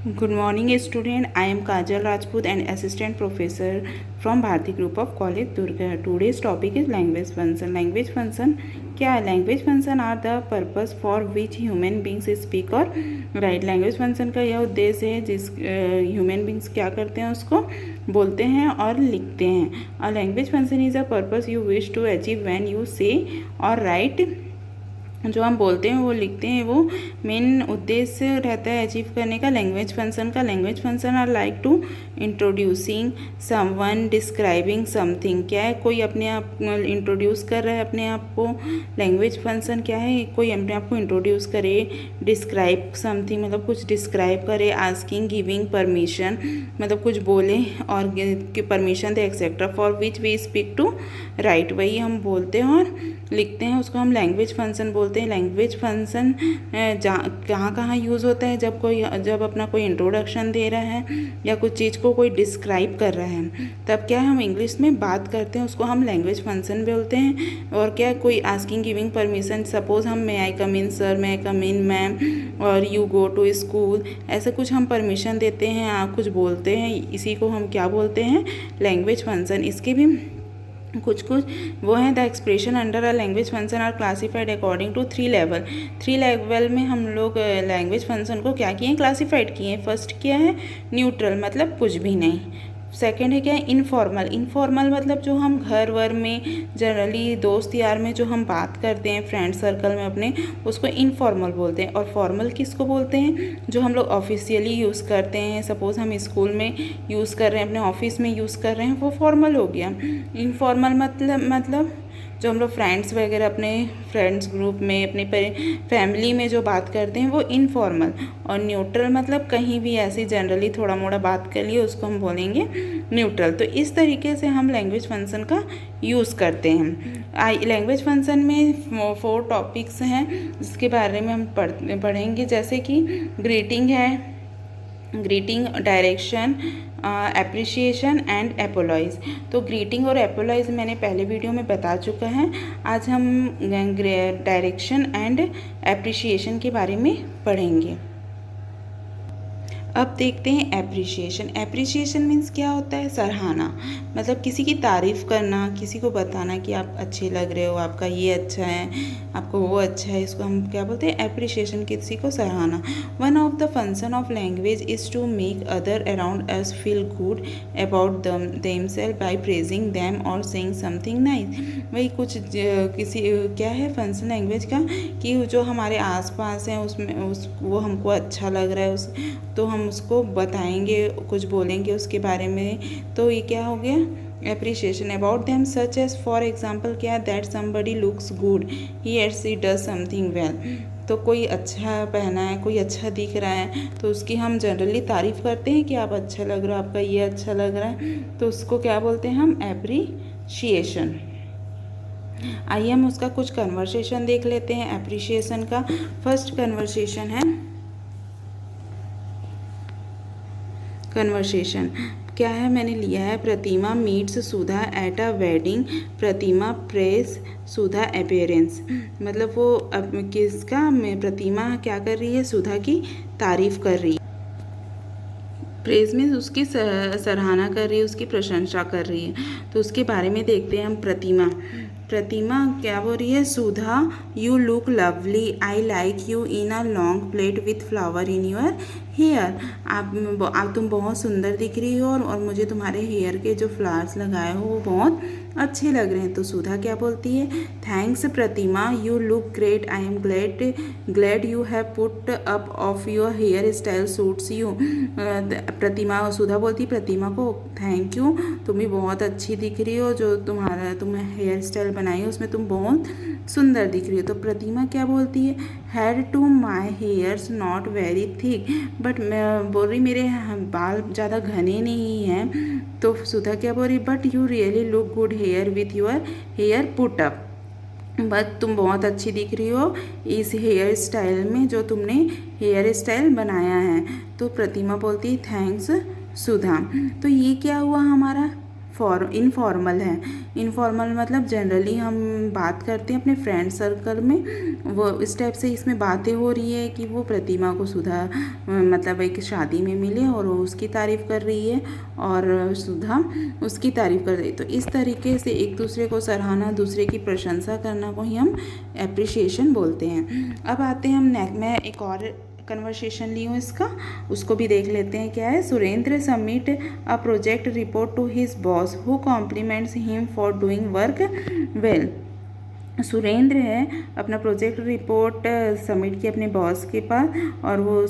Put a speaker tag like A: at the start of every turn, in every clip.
A: Good morning student. I am Kajal Rajput and assistant professor from Bharati Group of College Durga. Today's topic is language function. Language function क्या है? Language function are the purpose for which human beings speak और write. Language function का यह उद्देश्य है जिस human beings क्या करते हैं उसको बोलते हैं और लिखते हैं. A language function is a purpose you wish to achieve when you say or write. जो हम बोलते हैं वो लिखते हैं वो मेन उद्देश्य रहता है अचीव करने का लैंग्वेज फंक्शन का. Language function are like to introducing someone, describing something. क्या है? कोई अपने आप इंट्रोड्यूस कर रहा है अपने आप को. लैंग्वेज फंक्शन क्या है? कोई अपने आप को इंट्रोड्यूस करे. डिस्क्राइब समथिंग मतलब कुछ डिस्क्राइब करे. आस्किंग, गिविंग परमिशन मतलब कुछ बोले और परमिशन दे etcetera. For which we speak to right, वही हम बोलते हैं और लिखते हैं उसको हम लैंग्वेज फंक्शन बोलते हैं. लैंग्वेज फंक्शन कहाँ कहाँ यूज़ होता है? जब अपना कोई इंट्रोडक्शन दे रहा है या कुछ चीज़ को कोई डिस्क्राइब कर रहा है तब क्या हम इंग्लिश में बात करते हैं उसको हम लैंग्वेज फंक्शन बोलते हैं. और क्या कोई आस्किंग, गिविंग परमिशन, सपोज हम may I come in sir, may I come in ma'am और यू गो टू स्कूल, ऐसे कुछ हम परमिशन देते हैं, आप कुछ बोलते हैं, इसी को हम क्या बोलते हैं? Language function. इसके भी कुछ वो हैं. The expression under a language function are classified according to 3 level. 3 level में हम लोग लैंग्वेज फंक्शन को क्या किए हैं? क्लासीफाइड किए हैं. फर्स्ट क्या है? न्यूट्रल मतलब कुछ भी नहीं. सेकेंड है क्या है? इनफॉर्मल. इनफॉर्मल मतलब जो हम घर वर में जनरली दोस्त यार में जो हम बात करते हैं फ्रेंड सर्कल में अपने, उसको इनफॉर्मल बोलते हैं. और फॉर्मल किसको बोलते हैं? जो हम लोग ऑफिशियली यूज़ करते हैं. सपोज़ हम स्कूल में यूज़ कर रहे हैं, अपने ऑफिस में यूज़ कर रहे हैं, वो फॉर्मल हो गया. इनफॉर्मल मतलब जो हम लोग फ्रेंड्स वगैरह अपने फ्रेंड्स ग्रुप में अपने फैमिली में जो बात करते हैं वो इनफॉर्मल. और न्यूट्रल मतलब कहीं भी ऐसी जनरली थोड़ा मोड़ा बात कर लिए उसको हम बोलेंगे न्यूट्रल. तो इस तरीके से हम लैंग्वेज फंक्शन का यूज़ करते हैं. लैंग्वेज फंक्शन में 4 टॉपिक्स हैं जिसके बारे में हम पढ़ेंगे. जैसे कि ग्रीटिंग है, ग्रीटिंग, डायरेक्शन, एप्रिशिएशन एंड एपोलॉइज. तो ग्रीटिंग और एपोलॉइज मैंने पहले वीडियो में बता चुका है. आज हम डायरेक्शन एंड एप्रिशिएशन के बारे में पढ़ेंगे. अब देखते हैं एप्रिशिएशन. एप्रिशिएशन मीन्स क्या होता है? सराहना. मतलब किसी की तारीफ़ करना, किसी को बताना कि आप अच्छे लग रहे हो, आपका ये अच्छा है, आपको वो अच्छा है, इसको हम क्या बोलते हैं? एप्रिशिएशन. किसी को सराहना. One of the function of language is to make other around us feel good about themselves by praising them और सेइंग समथिंग नाइस. वही कुछ किसी क्या है फंक्शन लैंग्वेज का कि जो हमारे आसपास हैं उसमें वो हमको अच्छा लग रहा है तो हम उसको बताएंगे, कुछ बोलेंगे उसके बारे में. तो ये क्या हो गया? Appreciation. About them such as for example क्या? That somebody looks good, he और सी डज समथिंग वेल. तो कोई अच्छा पहना है, कोई अच्छा दिख रहा है तो उसकी हम जनरली तारीफ़ करते हैं कि आप अच्छा लग रहा हो, आपका ये अच्छा लग रहा है, तो उसको क्या बोलते हैं हम? एप्रिशिएशन. आइए हम उसका कुछ कन्वर्सेशन देख लेते हैं एप्रिशिएशन का. फर्स्ट कन्वर्सेशन है कन्वर्सेशन. क्या है? मैंने लिया है Pratima meets Sudha at a wedding. Pratima praise Sudha appearance. मतलब वो किसका? प्रतिमा क्या कर रही है? सुधा की तारीफ कर रही है. प्रेज में उसकी सराहना कर रही है, उसकी प्रशंसा कर रही है. तो उसके बारे में देखते हैं हम. प्रतिमा क्या बोल रही है? Sudha, you look lovely, I like you in a long plait with flower in your hair. आप तुम बहुत सुंदर दिख रही हो और मुझे तुम्हारे हेयर के जो फ्लावर्स लगाए हो वो बहुत अच्छे लग रहे हैं. तो सुधा क्या बोलती है? Thanks Pratima, you look great, I am glad you have put up of your hair style suits you. Pratima, Sudha बोलती प्रतिमा को थैंक यू, तुम भी बहुत अच्छी दिख रही हो, जो तुम हेयर स्टाइल बनाई हो उसमें तुम बहुत सुंदर दिख रही हो. तो प्रतिमा क्या बोलती है? Hair too my hair's not very thick, but मैं बोल रही मेरे बाल ज़्यादा घने नहीं हैं. तो सुधा क्या बोल रही? But you really look good hair with your hair put up. But तुम बहुत अच्छी दिख रही हो इस हेयर स्टाइल में जो तुमने हेयर स्टाइल बनाया है. तो प्रतिमा बोलती है थैंक्स सुधा. तो ये क्या हुआ हमारा? इनफॉर्मल है। इनफॉर्मल मतलब जनरली हम बात करते हैं अपने फ्रेंड सर्कल में, वो इस टाइप से इसमें बातें हो रही है कि वो प्रतिमा को सुधा मतलब एक शादी में मिले और वो उसकी तारीफ़ कर रही है और सुधा उसकी तारीफ़ कर रही है। तो इस तरीके से एक दूसरे को सराहना, दूसरे की प्रशंसा करना को ही हम एप्रिसिएशन बोलते हैं। अब आते हैं हम मैं एक और कन्वर्सेशन ली हूँ इसका, उसको भी देख लेते हैं क्या है। Surendra submit a project report to his boss who compliments him for doing work well. Surendra है अपना प्रोजेक्ट रिपोर्ट सबमिट किया अपने बॉस के पास और वो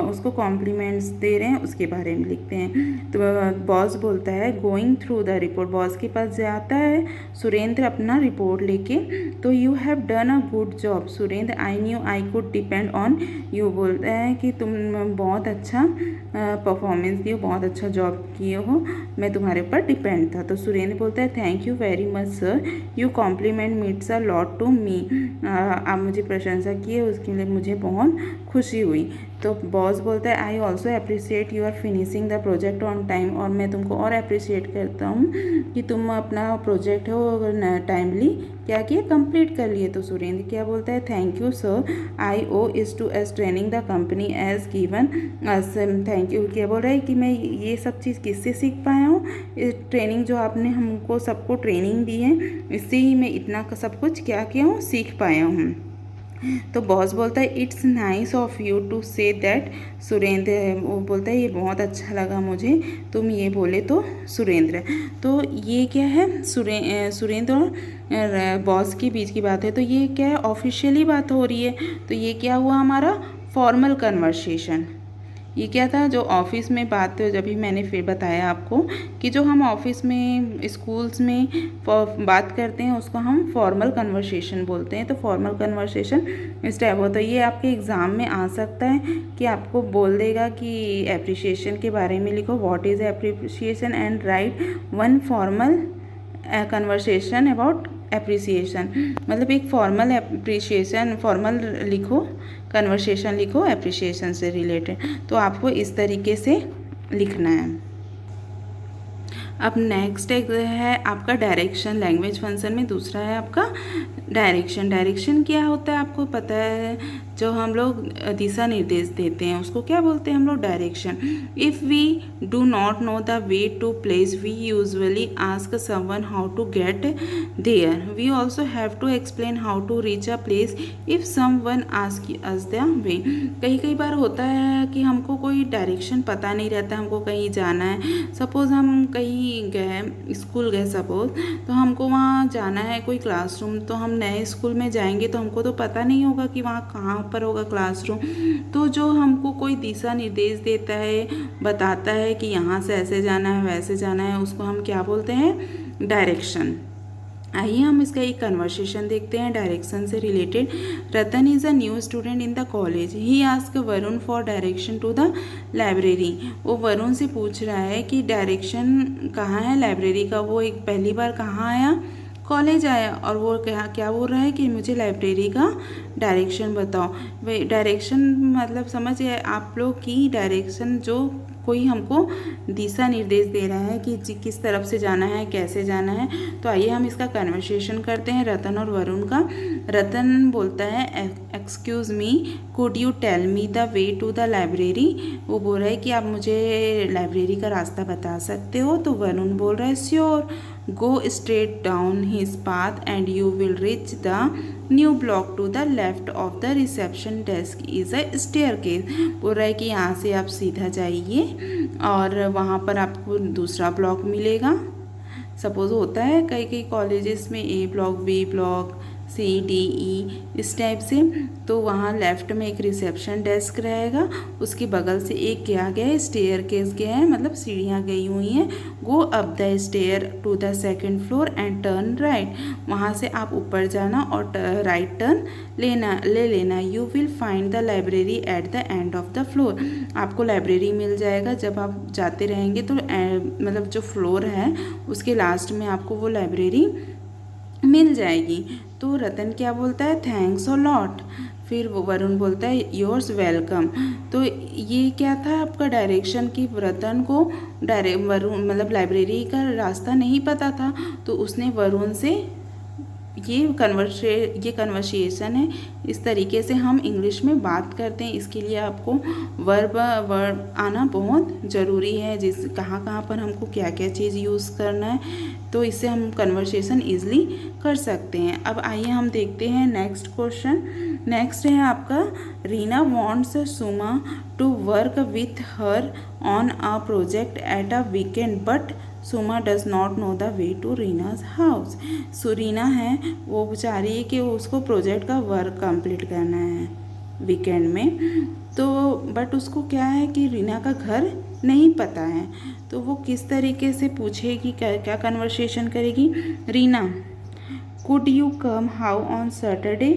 A: उसको कॉम्प्लीमेंट्स दे रहे हैं, उसके बारे में लिखते हैं। तो बॉस बोलता है going through the report, boss के पास जाता है सुरेंद्र अपना रिपोर्ट लेके। तो you have done a good job Surendra, I knew I could depend on you, बोलता है कि तुम बहुत अच्छा परफॉर्मेंस दिए, बहुत अच्छा जॉब किए हो, मैं तुम्हारे ऊपर डिपेंड था। तो सुरेंद्र बोलता है thank you very much sir, you compliment means a lot to me, आप मुझे प्रशंसा किए उसके लिए मुझे बहुत खुशी हुई। तो बॉस बोलता है I also appreciate you are finishing the project on time, और मैं तुमको और अप्रिशिएट करता हूँ कि तुम अपना प्रोजेक्ट हो टाइमली क्या किया, कंप्लीट कर लिए। तो सुरेंद्र क्या बोलता है thank you sir, I owe is to as training the company as given us, thank you क्या बोल रहा है कि मैं ये सब चीज़ किससे सीख पाया हूँ, ट्रेनिंग जो आपने हमको सबको ट्रेनिंग दी है इससे ही मैं इतना सब कुछ क्या किया हूँ, सीख पाया हूँ। तो बॉस बोलता है it's nice of you to say that Surendra, वो बोलता है ये बहुत अच्छा लगा मुझे तुम ये बोले तो सुरेंद्र। तो ये क्या है सुरेंद्र और बॉस के बीच की बात है। तो ये क्या है ऑफिशियली बात हो रही है। तो ये क्या हुआ हमारा फॉर्मल कन्वर्सेशन। ये क्या था जो ऑफिस में बात, जब भी मैंने फिर बताया आपको कि जो हम ऑफिस में स्कूल्स में बात करते हैं उसको हम फॉर्मल कन्वर्सेशन बोलते हैं। तो फॉर्मल कन्वर्सेशन इस टाइप होता है। ये आपके एग्ज़ाम में आ सकता है कि आपको बोल देगा कि एप्रिसिएशन के बारे में लिखो, what is appreciation and right one formal conversation about appreciation, मतलब एक फॉर्मल एप्रिसिएशन फॉर्मल लिखो, कन्वर्सेशन लिखो एप्रिसिएशन से रिलेटेड। तो आपको इस तरीके से लिखना है। अब नेक्स्ट एक है आपका डायरेक्शन। लैंग्वेज फंक्शन में दूसरा है आपका डायरेक्शन। डायरेक्शन क्या होता है आपको पता है, जो हम लोग दिशा निर्देश देते हैं उसको क्या बोलते हैं हम लोग, direction. If we do not know the way to place we usually ask someone how to get there, we also have to explain how to reach a place if someone ask us the way. कई बार होता है कि हमको कोई direction पता नहीं रहता, हमको कहीं जाना है, सपोज़ हम कहीं गए स्कूल गए सपोज़, तो हमको वहाँ जाना है कोई क्लासरूम, तो हम नए स्कूल में जाएंगे तो हमको तो पता नहीं होगा कि वहाँ कहाँ पर होगा क्लासरूम। तो जो हमको कोई दिशा निर्देश देता है, बताता है कि यहाँ से ऐसे जाना है वैसे जाना है, उसको हम क्या बोलते हैं, डायरेक्शन। आइए हम इसका एक कन्वर्सेशन देखते हैं डायरेक्शन से related. Ratan is a new student in the college, he ask Varun for direction to the library. वो वरुण से पूछ रहा है कि डायरेक्शन कहाँ है लाइब्रेरी का। वो एक पहली बार कहाँ आया, कॉलेज आया, और वो क्या बोल रहा है कि मुझे लाइब्रेरी का डायरेक्शन बताओ। भाई डायरेक्शन मतलब समझिए आप लोग की डायरेक्शन, जो कोई हमको दिशा निर्देश दे रहा है कि किस तरफ से जाना है, कैसे जाना है। तो आइए हम इसका कन्वर्सेशन करते हैं रतन और वरुण का। रतन बोलता है excuse me could you tell me the way to the library. वो बोल रहा है कि आप मुझे लाइब्रेरी का रास्ता बता सकते हो। तो वरुण बोल रहा है sure, go straight down his path and you will reach the new block to the left of the reception desk is a staircase. बोल रहा है कि यहाँ से आप सीधा जाइए और वहाँ पर आपको दूसरा ब्लॉक मिलेगा। सपोज होता है कई कॉलेजेस में A block, B block, C D E इस टाइप से। तो वहाँ लेफ़्ट में एक रिसेप्शन डेस्क रहेगा, उसके बगल से एक क्या गया है, स्टेयर केस गया है, मतलब सीढ़ियाँ गई हुई हैं। Go up the stair to the second floor and turn right. वहाँ से आप ऊपर जाना और राइट टर्न ले लेना। You will find the library at the end of the floor. आपको लाइब्रेरी मिल जाएगा जब आप जाते रहेंगे तो मतलब जो फ्लोर है उसके लास्ट में आपको वो लाइब्रेरी मिल जाएगी। तो रतन क्या बोलता है, थैंक्स अ लॉट। फिर वो वरुण बोलता है योर्स वेलकम। तो ये क्या था आपका डायरेक्शन की रतन को वरुण मतलब लाइब्रेरी का रास्ता नहीं पता था, तो उसने वरुण से ये कन्वर्सेशन है। इस तरीके से हम इंग्लिश में बात करते हैं। इसके लिए आपको वर्ब आना बहुत ज़रूरी है, जिस कहाँ कहाँ पर हमको क्या क्या चीज़ यूज़ करना है, तो इससे हम कन्वर्सेशन ईजिली कर सकते हैं। अब आइए हम देखते हैं नेक्स्ट क्वेश्चन। नेक्स्ट है आपका, Reena wants Suma to work with her on a project at a weekend but Suma does not know the way to Reena's house. सुरीना है वो चाह रही है कि उसको प्रोजेक्ट का वर्क कंप्लीट करना है वीकेंड में, तो बट उसको क्या है कि रीना का घर नहीं पता है। तो वो किस तरीके से पूछेगी, क्या क्या कन्वर्सेशन करेगी। Reena, could you come how on Saturday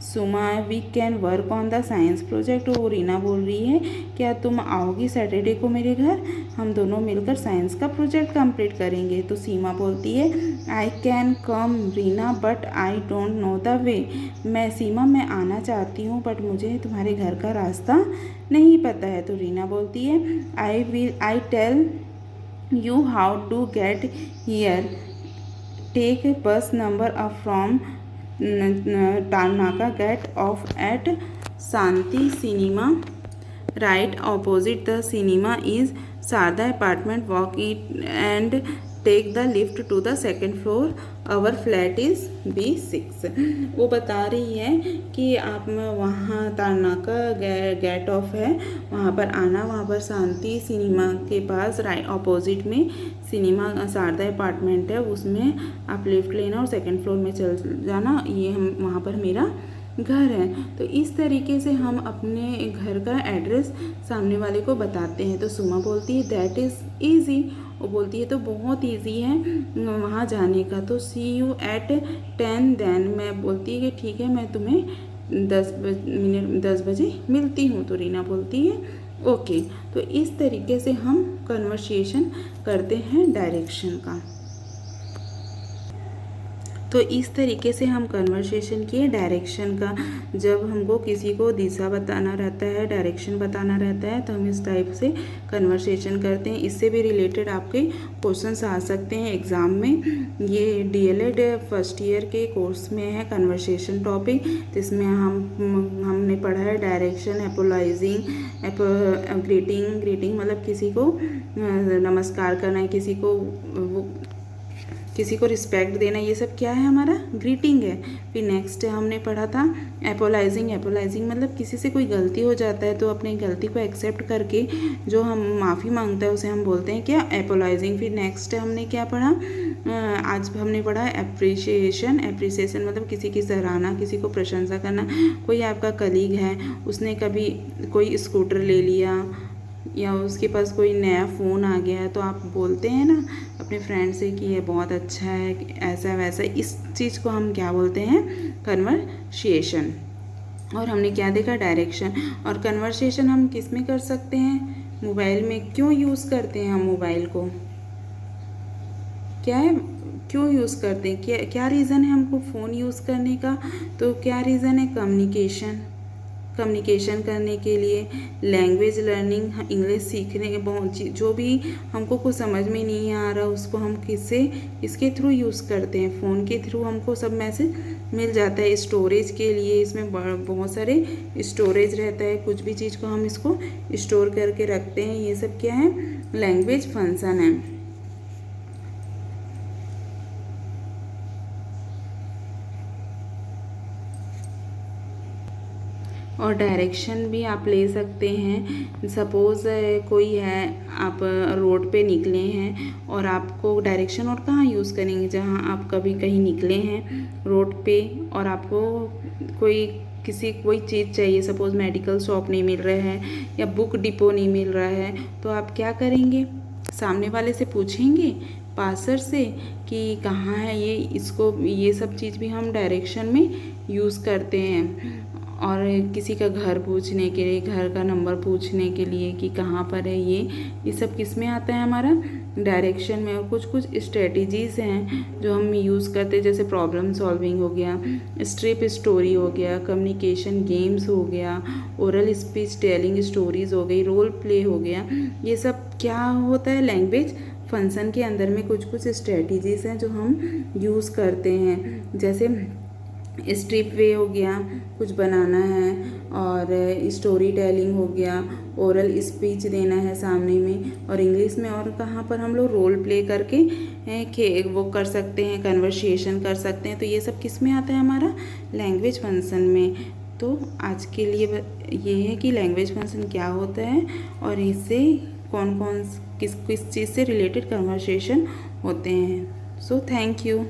A: Suma we can work on the science project. वो रीना बोल रही है क्या तुम आओगी सैटरडे को मेरे घर, हम दोनों मिलकर साइंस का प्रोजेक्ट कंप्लीट करेंगे। तो सीमा बोलती है I can come Reena but I don't know the वे। मैं आना चाहती हूँ बट मुझे तुम्हारे घर का रास्ता नहीं पता है। तो रीना बोलती है I tell you how to get here, take bus number up from Tanaka, get off at Santi Cinema, right opposite the cinema is Sarda apartment, walk it and take the lift to the second floor, our flat is B6। वो बता रही है कि आप वहाँ Tarnaka gate of है, वहाँ पर आना, वहाँ पर शांति सिनेमा के पास राइट ऑपोजिट में सिनेमा शारदा अपार्टमेंट है, उसमें आप लिफ्ट लेना और सेकंड फ्लोर में चल जाना, ये हम वहाँ पर मेरा घर है। तो इस तरीके से हम अपने घर का एड्रेस सामने वाले को बताते हैं। तो सुमा बोलती है दैट इज़ ईजी। वो बोलती है तो बहुत ईजी है वहाँ जाने का। तो सी यू एट 10 देन। मैं बोलती है कि ठीक है मैं तुम्हें 10 बजे मिलती हूँ। तो रीना बोलती है ओके। तो इस तरीके से हम कन्वर्सेशन करते हैं डायरेक्शन का। तो इस तरीके से हम कन्वर्सेशन किए डायरेक्शन का। जब हमको किसी को दिशा बताना रहता है, डायरेक्शन बताना रहता है, तो हम इस टाइप से कन्वर्सेशन करते हैं। इससे भी रिलेटेड आपके क्वेश्चंस आ सकते हैं एग्ज़ाम में। ये डीएलएड फर्स्ट ईयर के कोर्स में है कन्वर्सेशन टॉपिक, जिसमें हमने पढ़ा है डायरेक्शन, एपोलाइजिंग, ग्रीटिंग मतलब किसी को नमस्कार करना है, किसी को रिस्पेक्ट देना, ये सब क्या है हमारा ग्रीटिंग है। फिर नेक्स्ट हमने पढ़ा था एपोलाइजिंग मतलब किसी से कोई गलती हो जाता है तो अपनी गलती को एक्सेप्ट करके जो हम माफ़ी मांगता है उसे हम बोलते हैं क्या, एपोलाइजिंग। फिर नेक्स्ट हमने क्या पढ़ा, आज हमने पढ़ा एप्रिसिएशन मतलब किसी की सराहना, किसी को प्रशंसा करना। कोई आपका कलीग है, उसने कभी कोई स्कूटर ले लिया या उसके पास कोई नया फ़ोन आ गया है, तो आप बोलते हैं ना अपने फ्रेंड से कि ये बहुत अच्छा है, ऐसा वैसा। इस चीज़ को हम क्या बोलते हैं, कन्वर्सेशन। और हमने क्या देखा, डायरेक्शन। और कन्वर्सेशन हम किस में कर सकते हैं, मोबाइल में। क्यों यूज़ करते हैं हम मोबाइल को, क्या है, क्यों यूज़ करते हैं, क्या रीज़न है हमको फ़ोन यूज़ करने का। तो क्या रीज़न है, कम्युनिकेशन करने के लिए, लैंग्वेज लर्निंग, इंग्लिश सीखने के बहुत जो भी हमको कुछ समझ में नहीं आ रहा उसको हम इसके थ्रू यूज़ करते हैं। फ़ोन के थ्रू हमको सब मैसेज मिल जाता है। स्टोरेज के लिए इसमें बहुत सारे स्टोरेज रहता है, कुछ भी चीज़ को हम इसको स्टोर करके रखते हैं। ये सब क्या है, लैंग्वेज फंक्शन है। और डायरेक्शन भी आप ले सकते हैं। सपोज़ कोई है, आप रोड पे निकले हैं और आपको डायरेक्शन और कहाँ यूज़ करेंगे, जहाँ आप कभी कहीं निकले हैं रोड पे और आपको कोई चीज़ चाहिए, सपोज़ मेडिकल शॉप नहीं मिल रहा है या बुक डिपो नहीं मिल रहा है, तो आप क्या करेंगे, सामने वाले से पूछेंगे, पासर से, कि कहाँ है ये सब चीज़ भी हम डायरेक्शन में यूज़ करते हैं। और किसी का घर पूछने के लिए, घर का नंबर पूछने के लिए कि कहाँ पर है ये सब किस में आता है हमारा, डायरेक्शन में। और कुछ कुछ स्ट्रेटजीज़ हैं जो हम यूज़ करते हैं, जैसे प्रॉब्लम सॉल्विंग हो गया, स्ट्रिप स्टोरी हो गया, कम्युनिकेशन गेम्स हो गया, ओरल स्पीच टेलिंग स्टोरीज़ हो गई, रोल प्ले हो गया। ये सब क्या होता है, लैंग्वेज फंक्शन के अंदर में कुछ कुछ स्ट्रेटजीज़ हैं जो हम यूज़ करते हैं। जैसे स्ट्रिप वे हो गया, कुछ बनाना है, और स्टोरी टेलिंग हो गया, ओरल स्पीच देना है सामने में, और इंग्लिश में और कहाँ पर हम लोग रोल प्ले करके वो कर सकते हैं, कन्वर्सेशन कर सकते हैं। तो ये सब किस में आता है हमारा, लैंग्वेज फंक्शन में। तो आज के लिए ये है कि लैंग्वेज फंक्शन क्या होता है और इससे कौन कौन किस किस चीज़ से रिलेटेड कन्वर्सेशन होते हैं। So thank you.